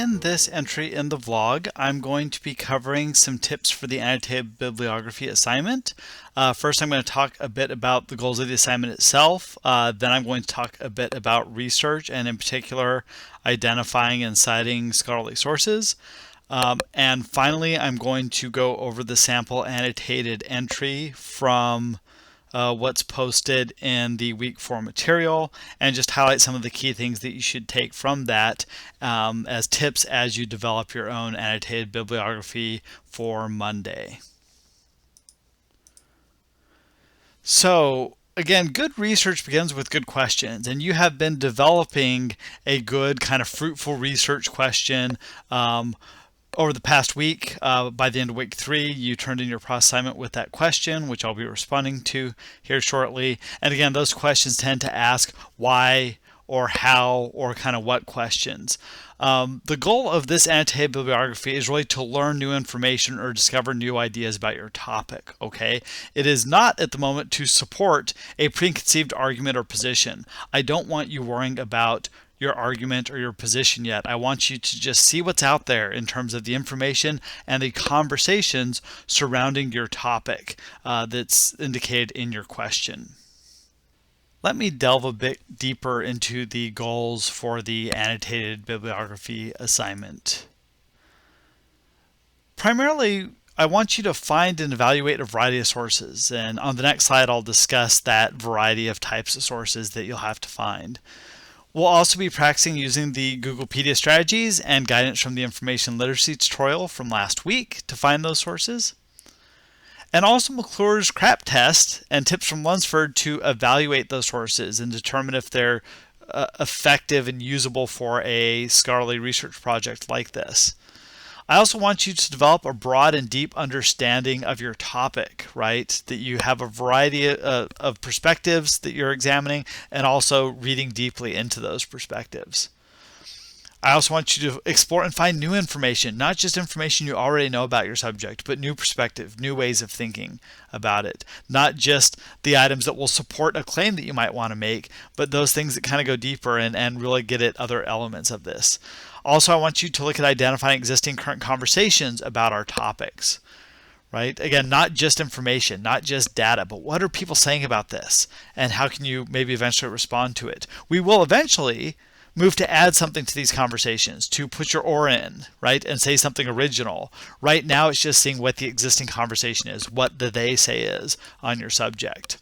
in this entry in the vlog, I'm going to be covering some tips for the annotated bibliography assignment. First, I'm going to talk a bit about the goals of the assignment itself. Then I'm going to talk a bit about research and in particular identifying and citing scholarly sources. And finally, I'm going to go over the sample annotated entry from what's posted in the week 4 material and just highlight some of the key things that you should take from that as tips as you develop your own annotated bibliography for Monday. So again, good research begins with good questions, and you have been developing a good kind of fruitful research question over the past week. By the end of week 3, you turned in your process assignment with that question, which I'll be responding to here shortly. And again, those questions tend to ask why or how or kind of what questions. The goal of this annotated bibliography is really to learn new information or discover new ideas about your topic, okay? It is not at the moment to support a preconceived argument or position. I don't want you worrying about your argument or your position yet. I want you to just see what's out there in terms of the information and the conversations surrounding your topic that's indicated in your question. Let me delve a bit deeper into the goals for the annotated bibliography assignment. Primarily, I want you to find and evaluate a variety of sources, and on the next slide I'll discuss that variety of types of sources that you'll have to find. We'll also be practicing using the Googlepedia strategies and guidance from the information literacy tutorial from last week to find those sources. And also McClure's CRAP test and tips from Lunsford to evaluate those sources and determine if they're effective and usable for a scholarly research project like this. I also want you to develop a broad and deep understanding of your topic, right? That you have a variety of perspectives that you're examining and also reading deeply into those perspectives. I also want you to explore and find new information, not just information you already know about your subject, but new perspective, new ways of thinking about it. Not just the items that will support a claim that you might want to make, but those things that kind of go deeper and really get at other elements of this. Also, I want you to look at identifying existing current conversations about our topics, right? Again, not just information, not just data, but what are people saying about this? And how can you maybe eventually respond to it? We will eventually move to add something to these conversations, to put your oar in, right, and say something original. Right now, it's just seeing what the existing conversation is, what the they say is on your subject.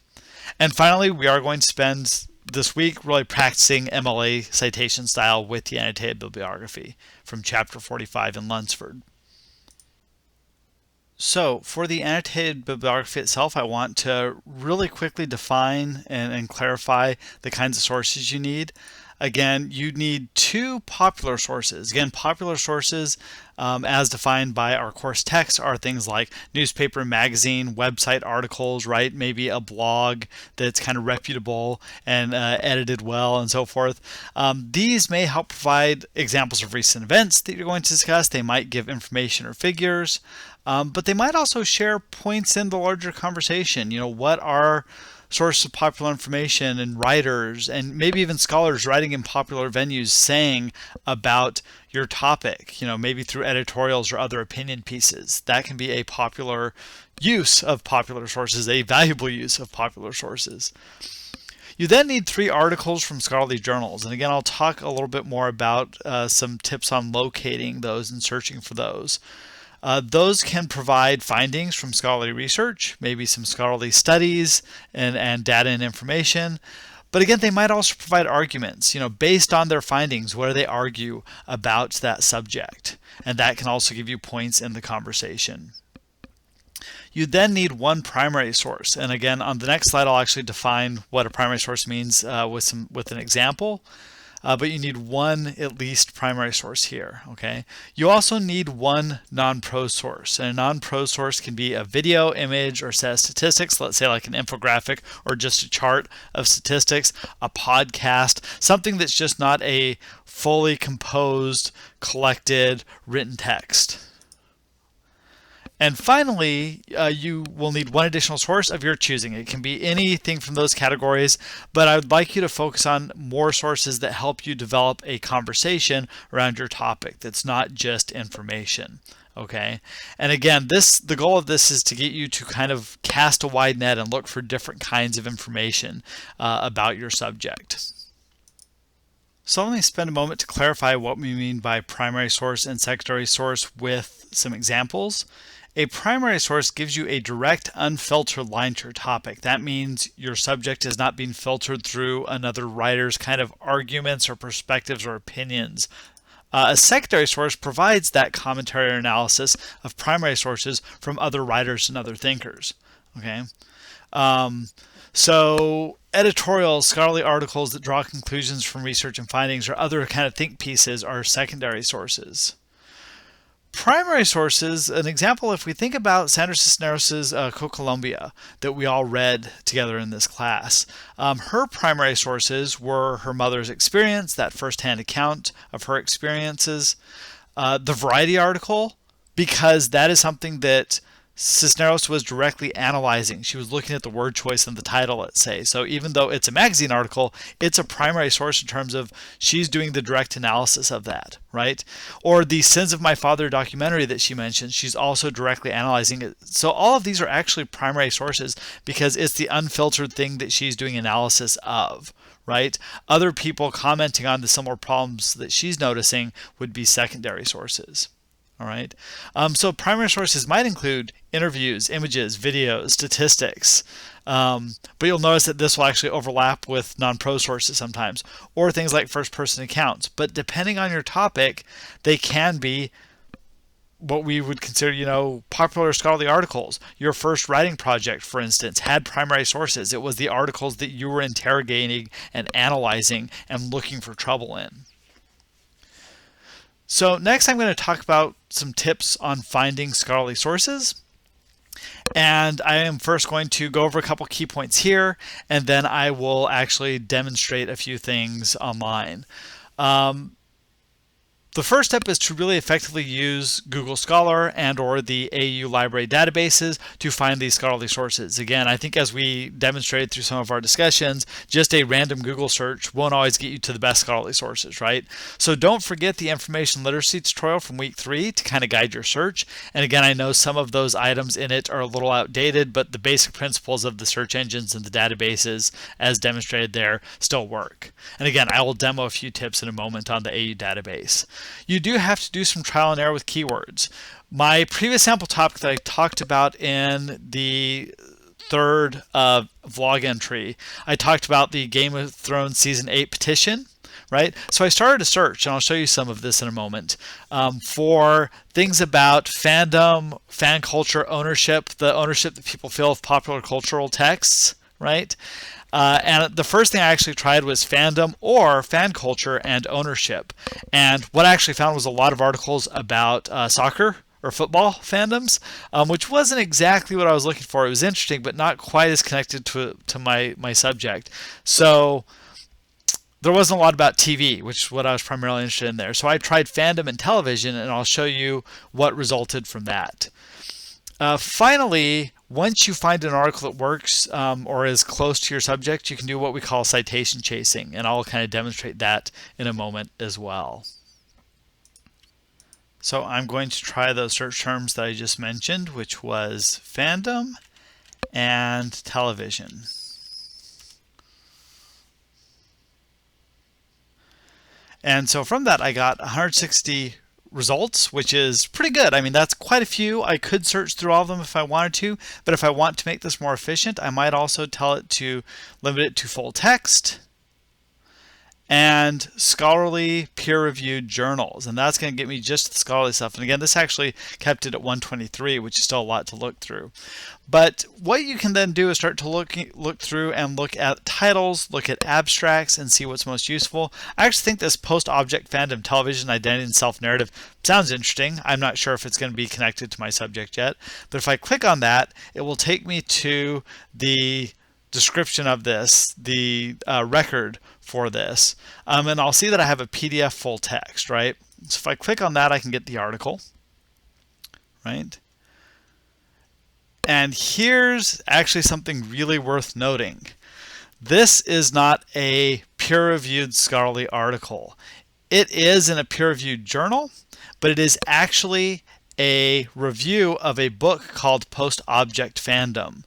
And finally, we are going to spend this week really practicing MLA citation style with the annotated bibliography from chapter 45 in Lunsford. So for the annotated bibliography itself, I want to really quickly define and clarify the kinds of sources you need. Again, you need 2 popular sources. Again, popular sources as defined by our course text are things like newspaper, magazine, website articles, right? Maybe a blog that's kind of reputable and edited well and so forth. These may help provide examples of recent events that you're going to discuss. They might give information or figures, but they might also share points in the larger conversation. You know, what are sources of popular information and writers and maybe even scholars writing in popular venues saying about your topic, you know, maybe through editorials or other opinion pieces. That can be a popular use of popular sources, a valuable use of popular sources. You then need 3 articles from scholarly journals. And again, I'll talk a little bit more about some tips on locating those and searching for those. Those can provide findings from scholarly research, maybe some scholarly studies and data and information. But again, they might also provide arguments, you know, based on their findings, what do they argue about that subject? And that can also give you points in the conversation. You then need 1 primary source. And again, on the next slide, I'll actually define what a primary source means with an example. But you need 1 at least primary source here, okay? You also need 1 non-prose source. And a non-prose source can be a video, image, or set of statistics, let's say like an infographic or just a chart of statistics, a podcast, something that's just not a fully composed, collected, written text. And finally, you will need one additional source of your choosing. It can be anything from those categories, but I would like you to focus on more sources that help you develop a conversation around your topic that's not just information. Okay, and again, the goal of this is to get you to kind of cast a wide net and look for different kinds of information about your subject. So let me spend a moment to clarify what we mean by primary source and secondary source with some examples. A primary source gives you a direct, unfiltered line to your topic. That means your subject is not being filtered through another writer's kind of arguments or perspectives or opinions. A secondary source provides that commentary or analysis of primary sources from other writers and other thinkers. Okay, so editorials, scholarly articles that draw conclusions from research and findings, or other kind of think pieces are secondary sources. Primary sources, an example, if we think about Sandra Cisneros' Co-Columbia that we all read together in this class, her primary sources were her mother's experience, that firsthand account of her experiences, the Variety article, because that is something that Cisneros was directly analyzing. She was looking at the word choice in the title, let's say. So even though it's a magazine article, it's a primary source in terms of she's doing the direct analysis of that, right? Or the Sins of My Father documentary that she mentioned, she's also directly analyzing it. So all of these are actually primary sources because it's the unfiltered thing that she's doing analysis of, right? Other people commenting on the similar problems that she's noticing would be secondary sources. All right. So primary sources might include interviews, images, videos, statistics. But you'll notice that this will actually overlap with non-prose sources sometimes, or things like first-person accounts. But depending on your topic, they can be what we would consider, popular scholarly articles. Your first writing project, for instance, had primary sources. It was the articles that you were interrogating and analyzing and looking for trouble in. So next I'm going to talk about some tips on finding scholarly sources. And I am first going to go over a couple key points here, and then I will actually demonstrate a few things online. The first step is to really effectively use Google Scholar and or the AU library databases to find these scholarly sources. Again, I think as we demonstrated through some of our discussions, just a random Google search won't always get you to the best scholarly sources, right? So don't forget the information literacy tutorial from week 3 to kind of guide your search. And again, I know some of those items in it are a little outdated, but the basic principles of the search engines and the databases as demonstrated there still work. And again, I will demo a few tips in a moment on the AU database. You do have to do some trial and error with keywords. My previous sample topic that I talked about in the third vlog entry, I talked about the Game of Thrones Season 8 petition, right? So I started a search, and I'll show you some of this in a moment, for things about fandom, fan culture, ownership, the ownership that people feel of popular cultural texts, right? And the first thing I actually tried was fandom or fan culture and ownership. And what I actually found was a lot of articles about soccer or football fandoms, which wasn't exactly what I was looking for. It was interesting, but not quite as connected to my subject. So there wasn't a lot about TV, which is what I was primarily interested in there. So I tried fandom and television, and I'll show you what resulted from that. Finally, once you find an article that works or is close to your subject, you can do what we call citation chasing, and I'll kind of demonstrate that in a moment as well. So I'm going to try those search terms that I just mentioned, which was fandom and television. And so from that, I got 160 results, which is pretty good. I mean, that's quite a few. I could search through all of them if I wanted to, but if I want to make this more efficient, I might also tell it to limit it to full text and scholarly peer-reviewed journals, and that's going to get me just the scholarly stuff. And again, this actually kept it at 123, which is still a lot to look through. But what you can then do is start to look through and look at titles, look at abstracts, and see what's most useful. I actually think this post-object fandom, television, identity, and self-narrative sounds interesting. I'm not sure if it's going to be connected to my subject yet, but if I click on that, it will take me to the description of this, the record for this, and I'll see that I have a PDF full text, right? So if I click on that, I can get the article, right? And here's actually something really worth noting. This is not a peer-reviewed scholarly article. It is in a peer-reviewed journal, but it is actually a review of a book called Post-Object Fandom.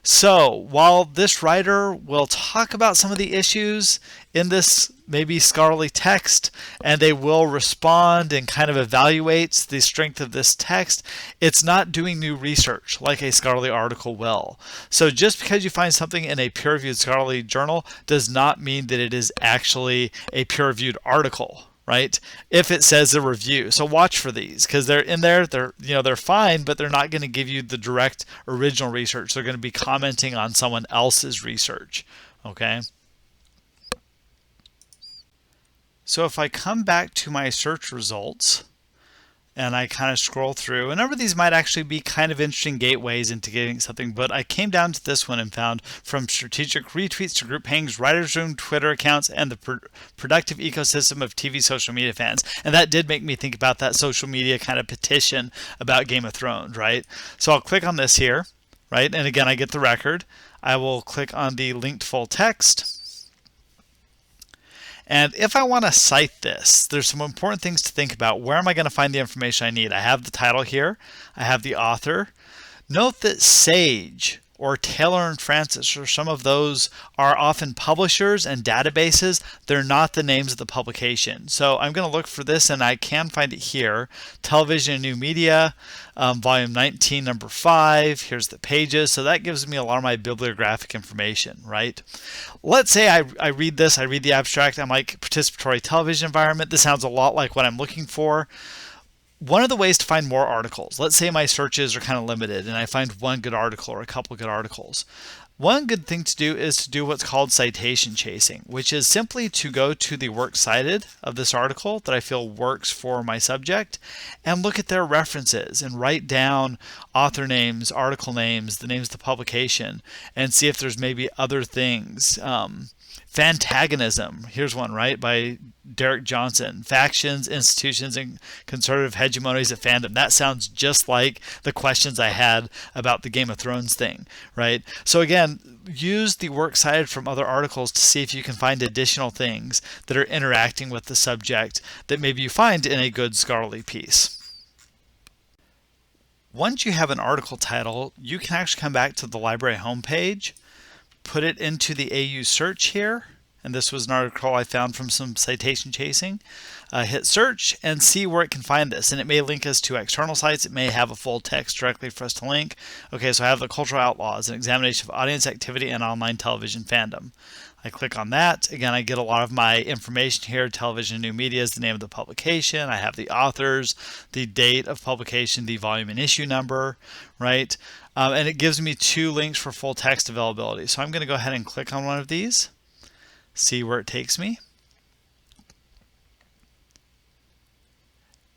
So while this writer will talk about some of the issues in this maybe scholarly text, and they will respond and kind of evaluate the strength of this text, it's not doing new research like a scholarly article will. So just because you find something in a peer-reviewed scholarly journal does not mean that it is actually a peer-reviewed article, right? If it says a review. So watch for these, because they're in there, they're fine, but they're not going to give you the direct original research. They're going to be commenting on someone else's research. Okay. So if I come back to my search results and I kind of scroll through, a number of these might actually be kind of interesting gateways into getting something, but I came down to this one and found from strategic retweets to group hangs, writers' room, Twitter accounts, and the productive ecosystem of TV social media fans. And that did make me think about that social media kind of petition about Game of Thrones, right? So I'll click on this here, right? And again, I get the record. I will click on the linked full text. And if I want to cite this, there's some important things to think about. Where am I going to find the information I need? I have the title here. I have the author. Note that Sage or Taylor and Francis or some of those are often publishers and databases. They're not the names of the publication. So I'm going to look for this, and I can find it here. Television and New Media, volume 19, number 5. Here's the pages. So that gives me a lot of my bibliographic information, right? Let's say I read this, I read the abstract, I'm like, participatory television environment. This sounds a lot like what I'm looking for. One of the ways to find more articles, let's say my searches are kind of limited and I find one good article or a couple good articles. One good thing to do is to do what's called citation chasing, which is simply to go to the works cited of this article that I feel works for my subject and look at their references and write down author names, article names, the names of the publication, and see if there's maybe other things. Fantagonism, here's one, right, by Derek Johnson. Factions, institutions, and conservative hegemonies of fandom. That sounds just like the questions I had about the Game of Thrones thing, right? So again, use the works cited from other articles to see if you can find additional things that are interacting with the subject that maybe you find in a good scholarly piece. Once you have an article title, you can actually come back to the library homepage, put it into the AU search here, and this was an article I found from some citation chasing. Hit search and see where it can find this, and it may link us to external sites. It may have a full text directly for us to link. Okay, so I have the Cultural Outlaws, an examination of audience activity and online television fandom. I click on that. Again, I get a lot of my information here. Television and New Media is the name of the publication. I have the authors, the date of publication, the volume and issue number, right? And it gives me 2 links for full text availability. So I'm going to go ahead and click on one of these, see where it takes me.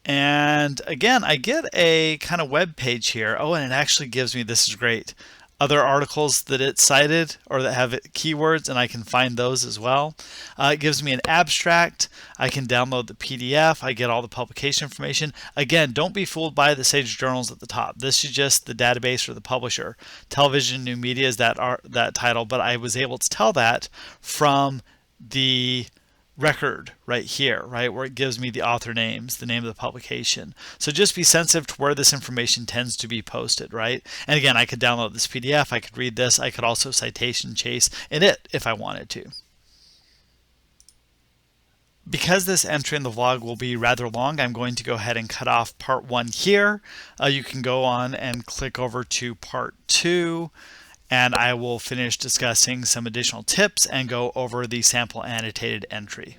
And again, I get a kind of web page here. Oh, and it actually gives me, this is great, other articles that it cited or that have keywords, and I can find those as well. It gives me an abstract. I can download the PDF. I get all the publication information. Again, don't be fooled by the Sage journals at the top. This is just the database or the publisher. Television New Media is that title, but I was able to tell that from the record right here, right, where it gives me the author names, the name of the publication. So just be sensitive to where this information tends to be posted, right? And again, I could download this PDF, I could read this, I could also citation chase in it if I wanted to. Because this entry in the vlog will be rather long, I'm going to go ahead and cut off part 1 here. You can go on and click over to part 2. And I will finish discussing some additional tips and go over the sample annotated entry.